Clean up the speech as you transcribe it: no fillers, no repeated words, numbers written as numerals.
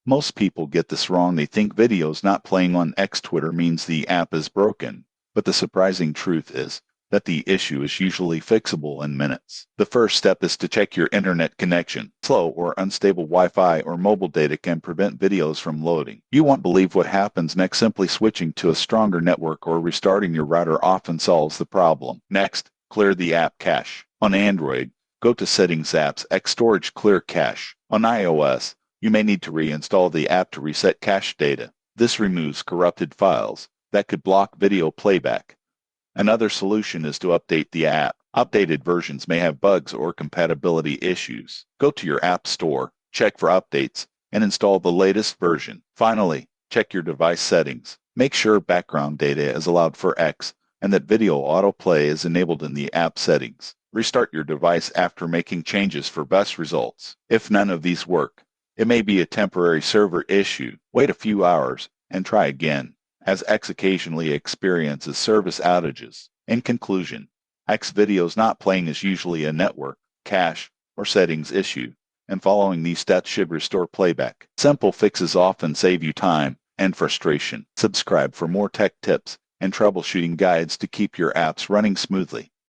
Most people get this wrong. They think videos not playing on X Twitter means the app is broken. But the surprising truth is that the issue is usually fixable in minutes. The first step is to check your internet connection. Slow or unstable Wi-Fi or mobile data can prevent videos from loading. You won't believe what happens next. Simply switching to a stronger network or restarting your router often solves the problem. Next, clear the app cache. On Android, go to Settings, Apps, X Storage, Clear Cache. On iOS, you may need to reinstall the app to reset cache data. This removes corrupted files that could block video playback. Another solution is to update the app. Updated versions may have bugs or compatibility issues. Go to your app store, check for updates, and install the latest version. Finally, check your device settings. Make sure background data is allowed for X and that video autoplay is enabled in the app settings. Restart your device after making changes for best results. If none of these work, it may be a temporary server issue. Wait a few hours and try again, as X occasionally experiences service outages. In conclusion, X videos not playing is usually a network, cache, or settings issue, and following these steps should restore playback. Simple fixes often save you time and frustration. Subscribe for more tech tips and troubleshooting guides to keep your apps running smoothly.